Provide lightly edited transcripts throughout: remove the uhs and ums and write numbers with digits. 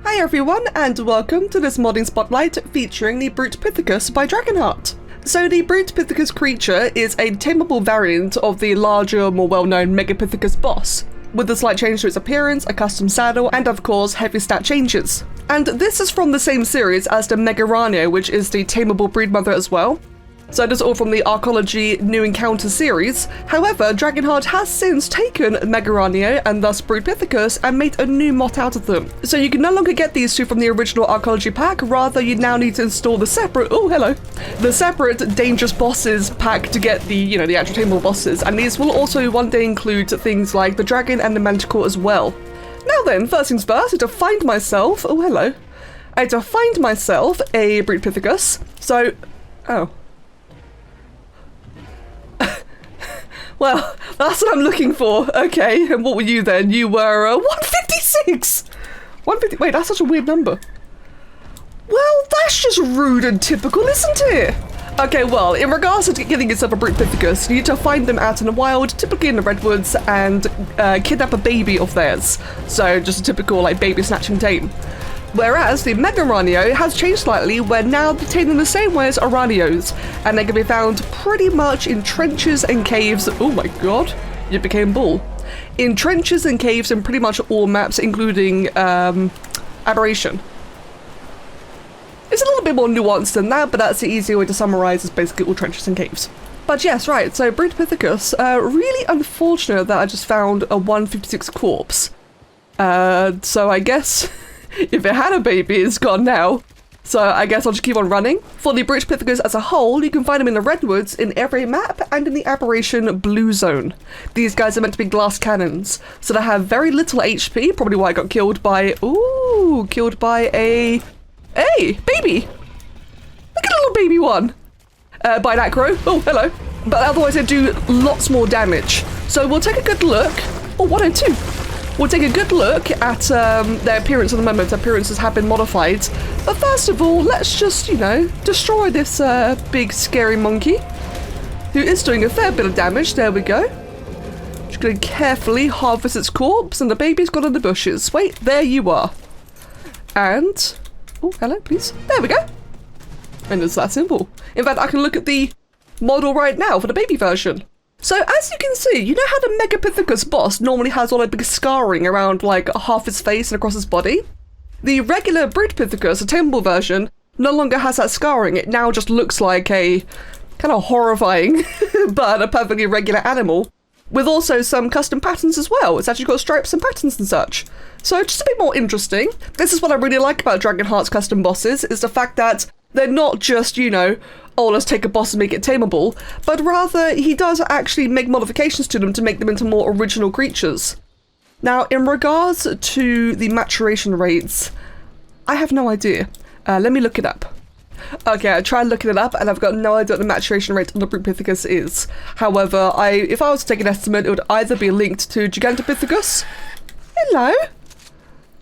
Hi everyone, and welcome to this modding spotlight featuring the Brutepithecus by DragonHeart. So the Brutepithecus creature is a tameable variant of the larger, more well-known Megapithecus boss, with a slight change to its appearance, a custom saddle, and of course heavy stat changes. And this is from the same series as the Megaraneo, which is the tameable Broodmother as well. So it is all from the ARKOLOGY New Encounter series. However, DragonHeart has since taken Megaraneo and thus Brutepithecus and made a new mod out of them. So you can no longer get these two from the original ARKOLOGY pack, rather you now need to install the separate, the separate Dangerous Bosses pack to get the, the actual tameable bosses, and these will also one day include things like the Dragon and the Manticore as well. Now then, first things first, I had to find myself, I had to find myself a Brutepithecus, so, well, that's what I'm looking for. Okay, and what were you then? You were 156! 150, wait, that's such a weird number. Well, that's just rude and typical, isn't it? Okay, well, in regards to getting yourself a Brutepithecus, you need to find them out in the wild, typically in the redwoods, and kidnap a baby of theirs. So, just a typical, baby snatching tame. Whereas the Megaraneo has changed slightly, where now they're tamed in the same way as araneos, and they can be found pretty much in trenches and caves. Oh my god, you became bull. In trenches and caves in pretty much all maps, including Aberration. It's a little bit more nuanced than that, but that's the easier way to summarize as basically all trenches and caves. But yes, right, so Brutepithecus, really unfortunate that I just found a 156 corpse. So I guess if it had a baby, it's gone now. So I guess I'll just keep on running. For the Brutepithecus as a whole, you can find them in the redwoods in every map and in the Aberration blue zone. These guys are meant to be glass cannons, so they have very little HP, probably why I got killed by, hey, baby! Look at a little baby one! By an acro, oh, hello. But otherwise they do lots more damage. So we'll take a good look, 102. We'll take a good look at their appearance at the moment. Their appearances have been modified. But first of all, let's just, destroy this big scary monkey, who is doing a fair bit of damage. There we go. Just going to carefully harvest its corpse, and the baby's gone in the bushes. Wait, there you are. And, oh, hello, please. There we go. And it's that simple. In fact, I can look at the model right now for the baby version. So as you can see, you know how the Megapithecus boss normally has all that big scarring around half his face and across his body? The regular Brutepithecus, a tameable version, no longer has that scarring. It now just looks like a kind of horrifying but a perfectly regular animal, with also some custom patterns as well. It's actually got stripes and patterns and such. So just a bit more interesting. This is what I really like about DragonHeart's custom bosses, is the fact that they're not just, oh, let's take a boss and make it tameable, but rather he does actually make modifications to them to make them into more original creatures. Now, in regards to the maturation rates, I have no idea. Let me look it up. Okay, I tried looking it up and I've got no idea what the maturation rate on the Brutepithecus is. However, if I was to take an estimate, it would either be linked to gigantopithecus, hello,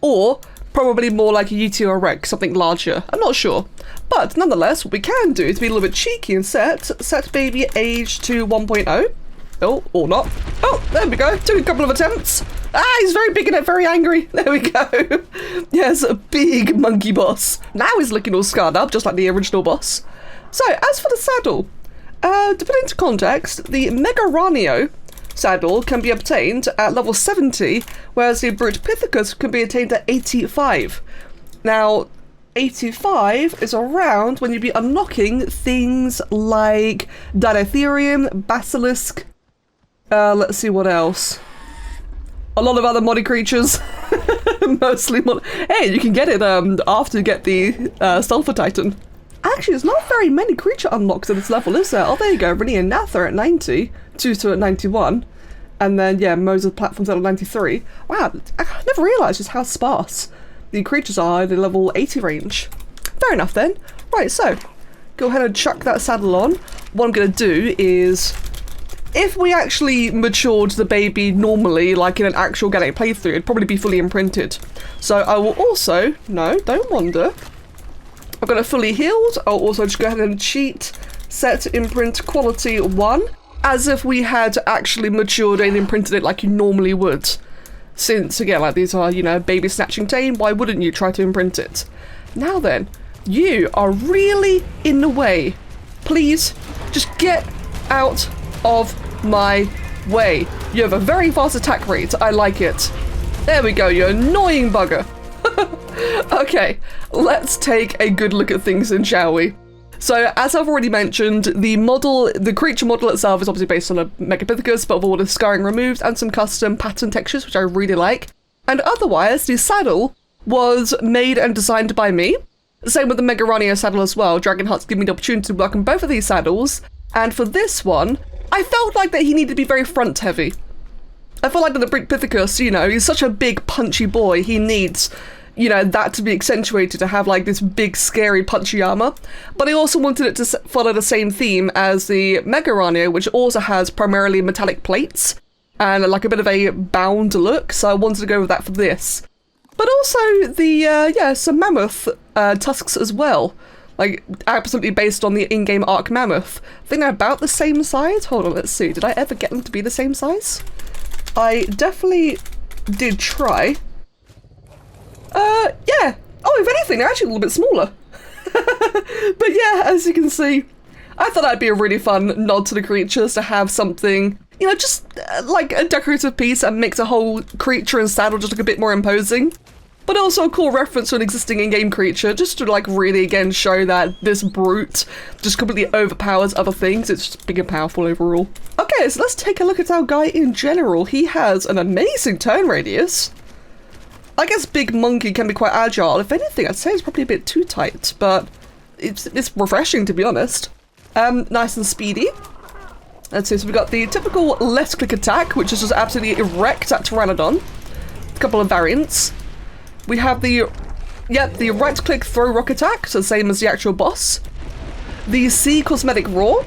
or probably more like a UT or a Rex, something larger. I'm not sure. But nonetheless, what we can do is be a little bit cheeky and set baby age to 1.0. Oh, or not. Oh, there we go. Took a couple of attempts. Ah, he's very big and very angry. There we go. Yes, a big monkey boss. Now he's looking all scarred up, just like the original boss. So, as for the saddle, to put into context, the Megaraneo saddle can be obtained at level 70, whereas the Brutepithecus can be attained at 85. Now, 85 is around when you'd be unlocking things like Dinotherium, Basilisk, let's see what else. A lot of other modded creatures. Mostly hey, you can get it after you get the Sulfur Titan. Actually, there's not very many creature unlocks at this level, is there? Oh, there you go. Renee and Nather at 90, Tutor at 91, and then, yeah, Moses Platforms at 93. Wow, I never realised just how sparse the creatures are in the level 80 range. Fair enough then. Right, so, go ahead and chuck that saddle on. What I'm going to do is, if we actually matured the baby normally, like in an actual organic playthrough, it'd probably be fully imprinted. So I will also, no, don't wander. I've got it fully healed. I'll also just go ahead and cheat, set imprint quality 1, as if we had actually matured and imprinted it like you normally would. Since, again, like these are, you know, baby snatching tame, why wouldn't you try to imprint it? Now then, you are really in the way. Please, just get out of my way. You have a very fast attack rate. I like it. There we go, you annoying bugger. Okay, let's take a good look at things then, shall we? So, as I've already mentioned, the creature model itself is obviously based on a Megapithecus, but with all the scarring removed and some custom pattern textures, which I really like. And otherwise, the saddle was made and designed by me. Same with the Megaraneo saddle as well. DragonHeart's given me the opportunity to work on both of these saddles. And for this one, I felt like that he needed to be very front heavy. I feel like that the Brutepithecus, you know, he's such a big punchy boy, he needs, you know, that to be accentuated, to have like this big scary punchy armor. But I also wanted it to follow the same theme as the Megaraneo, which also has primarily metallic plates and like a bit of a bound look, so I wanted to go with that for this. But also the, some mammoth tusks as well. Like, absolutely based on the in-game ARK mammoth. I think they're about the same size. Hold on, let's see. Did I ever get them to be the same size? I definitely did try. Yeah. Oh, if anything, they're actually a little bit smaller. But yeah, as you can see, I thought that'd be a really fun nod to the creatures to have something, you know, just like a decorative piece and makes a whole creature and saddle just look a bit more imposing. But also a cool reference to an existing in-game creature, just to like really again show that this brute just completely overpowers other things. It's just big and powerful overall. Okay, so let's take a look at our guy in general. He has an amazing turn radius. I guess Big Monkey can be quite agile. If anything, I'd say it's probably a bit too tight, but it's refreshing to be honest. Nice and speedy. Let's see, so we've got the typical left click attack, which is just absolutely erect at Pteranodon. A couple of variants. We have the right click throw rock attack, so same as the actual boss. The C cosmetic roar,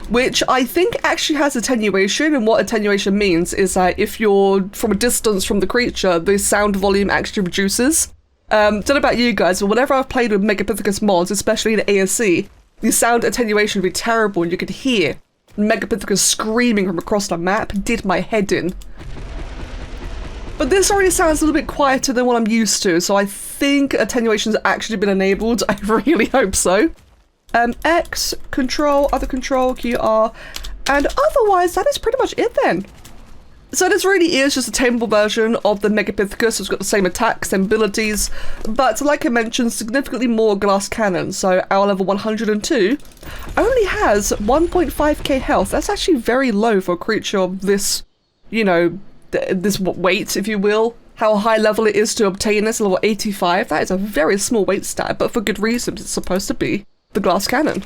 which I think actually has attenuation, and what attenuation means is that if you're from a distance from the creature, the sound volume actually reduces. Don't know about you guys, but whenever I've played with Megapithecus mods, especially in ASC, the sound attenuation would be terrible, and you could hear Megapithecus screaming from across the map. Did my head in. But this already sounds a little bit quieter than what I'm used to, so I think attenuation's actually been enabled. I really hope so. X, control, other control, QR, and otherwise that is pretty much it then. So this really is just a tameable version of the Megapithecus. It's got the same attacks, same abilities, but like I mentioned, significantly more glass cannon. So our level 102 only has 1.5k health. That's actually very low for a creature of this, you know, this weight, if you will. How high level it is to obtain this, level 85. That is a very small weight stat, but for good reasons. It's supposed to be the glass cannon.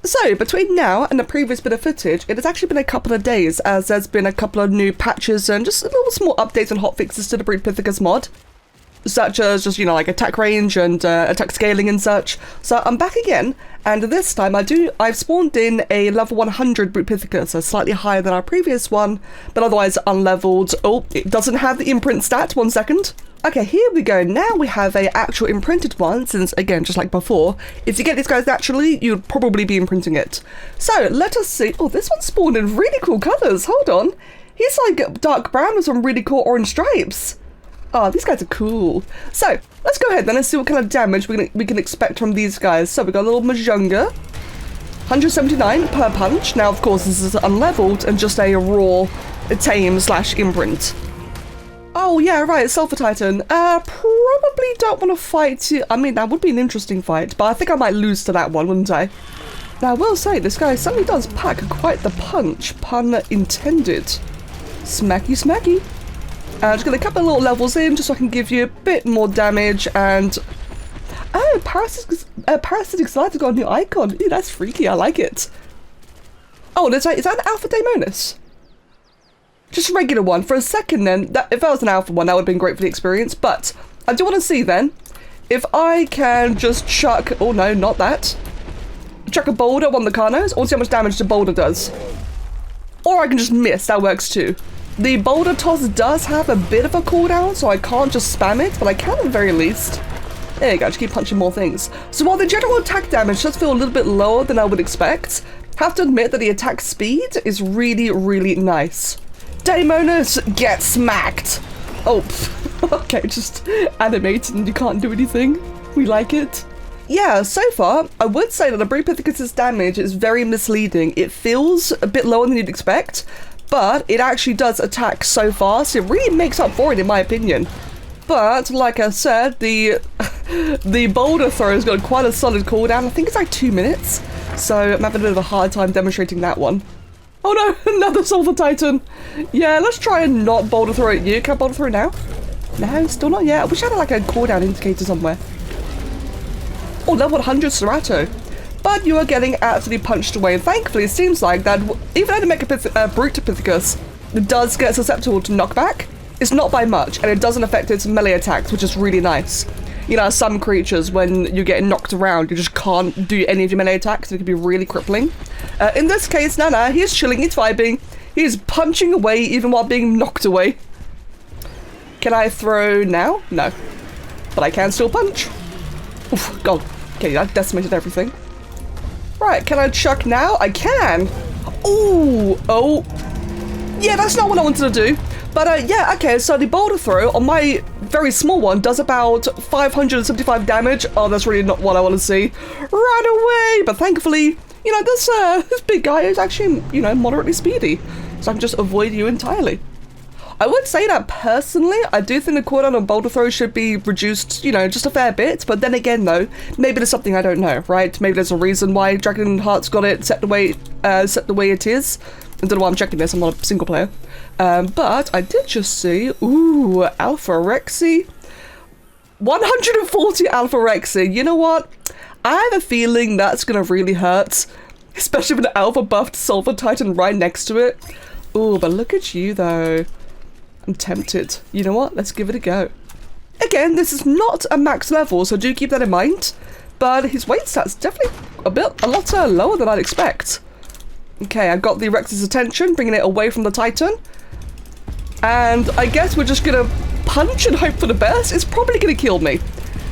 So, between now and the previous bit of footage, it has actually been a couple of days, as there's been a couple of new patches and just little small updates and hotfixes to the Brutepithecus mod, such as just, you know, like attack range and attack scaling and such. So I'm back again, and this time I've spawned in a level 100 Brutepithecus, so slightly higher than our previous one, but otherwise unleveled. Oh, it doesn't have the imprint stat, 1 second. Okay, here we go. Now we have a actual imprinted one, since again, just like before, if you get these guys naturally, you'd probably be imprinting it. So let us see. Oh, this one spawned in really cool colors. Hold on. He's like dark brown with some really cool orange stripes. Oh, these guys are cool. So let's go ahead then and see what kind of damage we can expect from these guys. So we got a little Majunga, 179 per punch. Now, of course, this is unleveled and just a raw tame / imprint. Oh yeah, right, Sulfur Titan. Probably don't want to fight you. I mean, that would be an interesting fight, but I think I might lose to that one, wouldn't I? Now, I will say, this guy certainly does pack quite the punch, pun intended. Smacky, smacky. Just gonna couple of little levels in, just so I can give you a bit more damage, and... Oh, Parasitic Slide's got a new icon. Ew, that's freaky, I like it. Oh, is that an Alpha Daemonus? Just a regular one. For a second then, if that was an alpha one, that would have been great for the experience, but I do want to see then, if I can just chuck, oh no, not that, chuck a boulder on the Carnos, or see how much damage the boulder does. Or I can just miss, that works too. The boulder toss does have a bit of a cooldown, so I can't just spam it, but I can at the very least. There you go, just keep punching more things. So while the general attack damage does feel a little bit lower than I would expect, have to admit that the attack speed is really, really nice. Daemonus, get smacked! Oh, okay, just animated and you can't do anything. We like it. Yeah, so far, I would say that the Brutepithecus' damage is very misleading. It feels a bit lower than you'd expect, but it actually does attack so fast. It really makes up for it, in my opinion. But, like I said, the boulder throw's got quite a solid cooldown. I think it's like 2 minutes. So I'm having a bit of a hard time demonstrating that one. Oh no, another Sulfur Titan. Yeah, let's try and not boulder throw at you. Can I boulder throw now? No, still not yet. I wish I had like a cooldown indicator somewhere. Oh, level 100 Cerato. But you are getting absolutely punched away. And thankfully, it seems like that even though the Brutepithecus does get susceptible to knockback, it's not by much, and it doesn't affect its melee attacks, which is really nice. You know, some creatures, when you're getting knocked around, you just can't do any of your melee attacks, and it can be really crippling. In this case, Nana, he's chilling, he's vibing, he's punching away even while being knocked away. Can I throw now? No. But I can still punch. Oof, God. Okay, that decimated everything. Right, can I chuck now? I can! Ooh! Oh! Yeah, that's not what I wanted to do. But yeah, okay, so the boulder throw on my very small one does about 575 damage. Oh, that's really not what I want to see. Right away! But thankfully, you know, this big guy is actually, you know, moderately speedy. So I can just avoid you entirely. I would say that personally, I do think the cooldown on boulder throw should be reduced, you know, just a fair bit. But then again, though, maybe there's something I don't know, right? Maybe there's a reason why DragonHeart's got it set the way it is. I don't know why I'm checking this, I'm not a single player. But I did just see, ooh, Alpha Rexy. 140 Alpha Rexy. You know what? I have a feeling that's gonna really hurt. Especially with the Alpha buffed Sulfur Titan right next to it. Ooh, but look at you though. I'm tempted. You know what? Let's give it a go. Again, this is not a max level, so do keep that in mind. But his weight stat's definitely a lot lower than I'd expect. Okay, I got the Rex's attention, bringing it away from the Titan. And I guess we're just gonna punch and hope for the best. It's probably gonna kill me.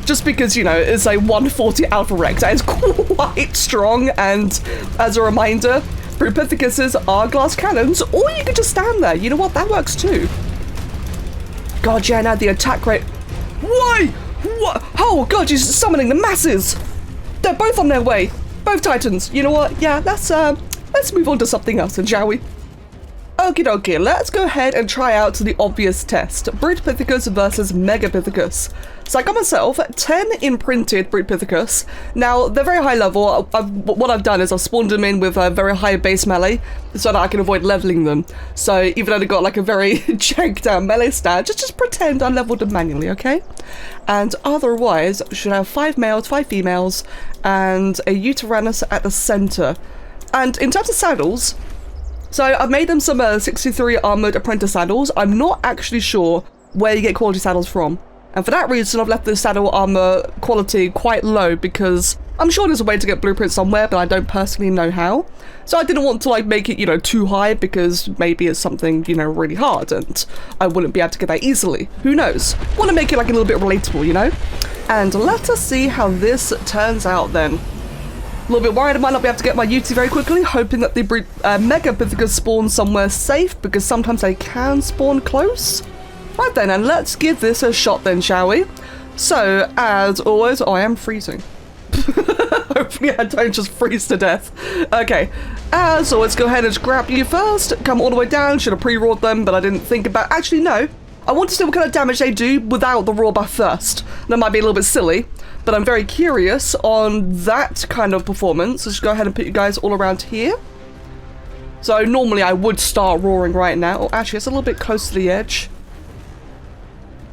Just because, you know, it's a 140 Alpha Rex. That is quite strong. And as a reminder, Brutepithecus are glass cannons, or you can just stand there. You know what? That works too. God, yeah, now the attack rate. Why? What? Oh, God, you're summoning the masses. They're both on their way. Both Titans. You know what? Yeah, let's move on to something else, shall we? Okie dokie, let's go ahead and try out the obvious test. Brutepithecus versus Megapithecus. So I got myself 10 imprinted Brutepithecus. Now, they're very high level. What I've done is I've spawned them in with a very high base melee so that I can avoid leveling them. So even though they've got like a very janked down melee stat, just pretend I leveled them manually, okay? And otherwise, should have 5 males, 5 females, and a Uteranus at the center. And in terms of saddles, so I've made them some 63 armored apprentice saddles. I'm not actually sure where you get quality saddles from. And for that reason, I've left the saddle armor quality quite low because I'm sure there's a way to get blueprints somewhere, but I don't personally know how. So I didn't want to like make it, you know, too high because maybe it's something, you know, really hard and I wouldn't be able to get that easily. Who knows? Want to make it like a little bit relatable, you know? And let us see how this turns out then. A little bit worried I might not be able to get my UT very quickly, hoping that the Megapithecus spawn somewhere safe because sometimes they can spawn close. Right then, and let's give this a shot then, shall we? So, as always, I am freezing. Hopefully I don't just freeze to death. Okay, as always, go ahead and just grab you first, come all the way down, should have pre-roared them, but I didn't think about, actually no. I want to see what kind of damage they do without the raw buff first. That might be a little bit silly, but I'm very curious on that kind of performance. So just go ahead and put you guys all around here. So normally I would start roaring right now. Oh, actually, it's a little bit close to the edge.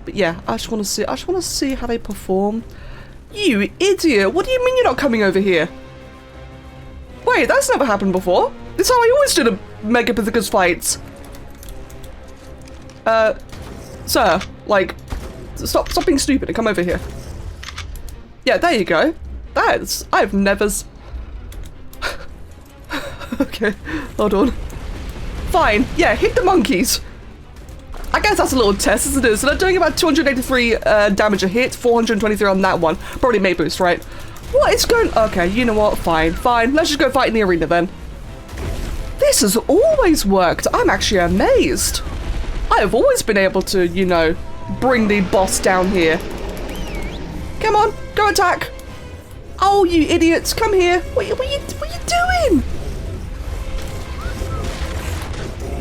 But yeah, I just want to see how they perform. You idiot! What do you mean you're not coming over here? Wait, that's never happened before. This is how I always do the Megapithecus fights. Sir, like, stop being stupid and come over here. Yeah, there you go. I've never okay, hold on. Fine, yeah, hit the monkeys. I guess that's a little test, isn't it? So they're doing about 283 damage a hit, 423 on that one. Probably May boost, right? What is going... Okay, you know what? Fine. Let's just go fight in the arena then. This has always worked. I'm actually amazed. I have always been able to, you know, bring the boss down here. Come on, go attack. Oh, you idiots, come here. What are you doing?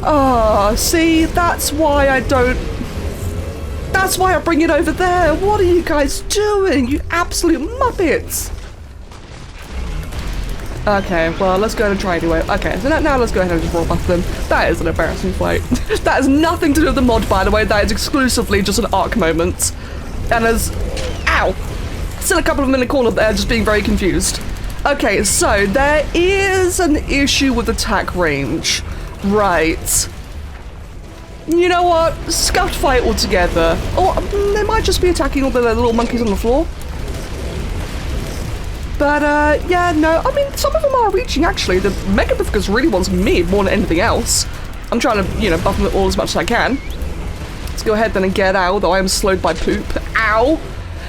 Oh, see, that's why I bring it over there. What are you guys doing, you absolute muppets? Okay, well, let's go and try anyway. Okay, so now let's go ahead and just roll past them. That is an embarrassing fight. That has nothing to do with the mod, by the way. That is exclusively just an ARK moment. And there's... Ow! Still a couple of them in the corner there, just being very confused. Okay, so there is an issue with attack range. Right. You know what? Scuffed fight altogether. Or they might just be attacking all the little monkeys on the floor. But, yeah, no, I mean, some of them are reaching, actually. The Megapithecus really wants me more than anything else. I'm trying to, you know, buff them all as much as I can. Let's go ahead then and get out, though I am slowed by poop. Ow!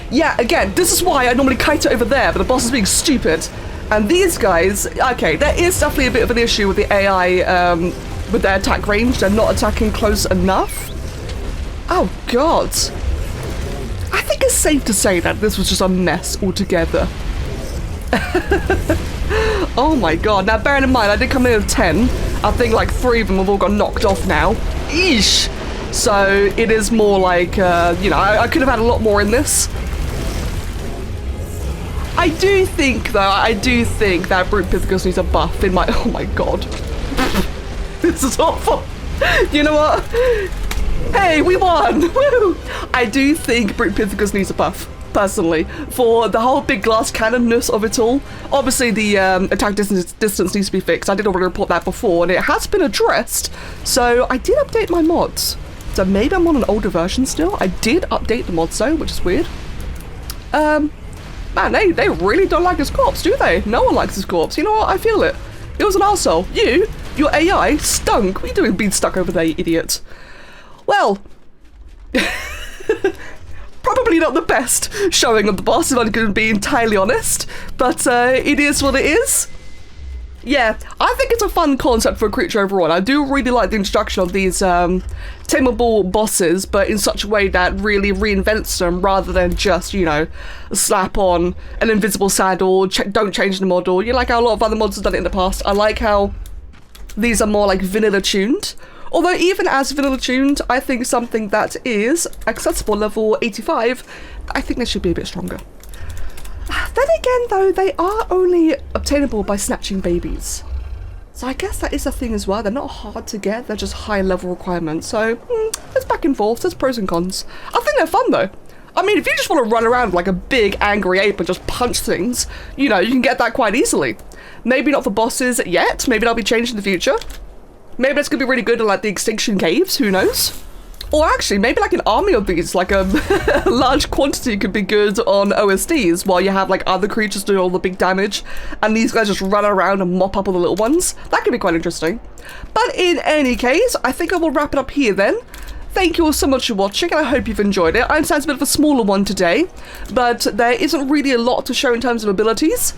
Yeah, again, this is why I normally kite it over there, but the boss is being stupid. And these guys, okay, there is definitely a bit of an issue with the AI, with their attack range. They're not attacking close enough. Oh, God. I think it's safe to say that this was just a mess altogether. Oh my god, now bearing in mind I did come in with 10. I think like 3 of them have all got knocked off now. Eesh! So it is more like, you know, I could have had a lot more in this. I do think that Brutepithecus needs a buff in my... Oh my god. This is awful. You know what? Hey, we won! Woo! I do think Brutepithecus needs a buff. Personally, for the whole big glass cannonness of it all. Obviously the attack distance needs to be fixed. I did already report that before and it has been addressed. So I did update my mods. So maybe I'm on an older version still. I did update the mods though, which is weird. Man, they really don't like his corpse, do they? No one likes his corpse. You know what? I feel it. It was an arsehole. Your AI stunk. What are you doing being stuck over there, you idiot? Well... Probably not the best showing of the boss, if I'm going to be entirely honest, but it is what it is. Yeah, I think it's a fun concept for a creature overall. I do really like the introduction of these tameable bosses, but in such a way that really reinvents them rather than just, you know, slap on an invisible saddle, don't change the model. You like how a lot of other mods have done it in the past. I like how these are more like vanilla tuned. Although even as vanilla tuned, I think something that is accessible level 85, I think they should be a bit stronger. Then again though, they are only obtainable by snatching babies. So I guess that is a thing as well. They're not hard to get, they're just high level requirements. So there's back and forth, there's pros and cons. I think they're fun though. I mean, if you just want to run around like a big angry ape and just punch things, you know, you can get that quite easily. Maybe not for bosses yet, maybe that'll be changed in the future. Maybe that's going to be really good in like the extinction caves, who knows? Or actually, maybe like an army of these, like a large quantity could be good on OSDs while you have like other creatures doing all the big damage and these guys just run around and mop up all the little ones. That could be quite interesting. But in any case, I think I will wrap it up here then. Thank you all so much for watching and I hope you've enjoyed it. I understand it's a bit of a smaller one today, but there isn't really a lot to show in terms of abilities.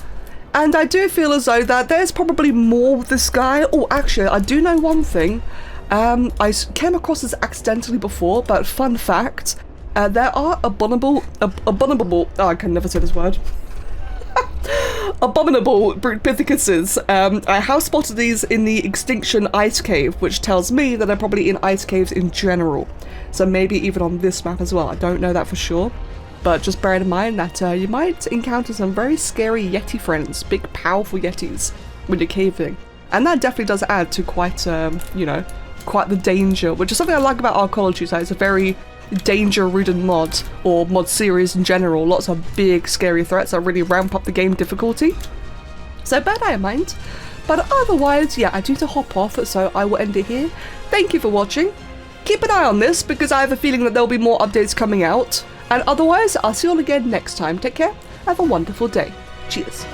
And I do feel as though that there's probably more with this guy. Oh, actually, I do know one thing. I came across this accidentally before, but fun fact, there are abominable, oh, I can never say this word. Abominable Brutepithecuses. I have spotted these in the Extinction Ice Cave, which tells me that they're probably in ice caves in general. So maybe even on this map as well. I don't know that for sure. But just bear in mind that you might encounter some very scary Yeti friends, big powerful Yetis, when you're caving. And that definitely does add to quite, you know, quite the danger, which is something I like about ARKOLOGY, so it's a very danger-ridden mod, or mod series in general. Lots of big, scary threats that really ramp up the game difficulty. So bear that in mind. But otherwise, yeah, I do need to hop off, so I will end it here. Thank you for watching. Keep an eye on this, because I have a feeling that there'll be more updates coming out. And otherwise, I'll see you all again next time. Take care. Have a wonderful day. Cheers.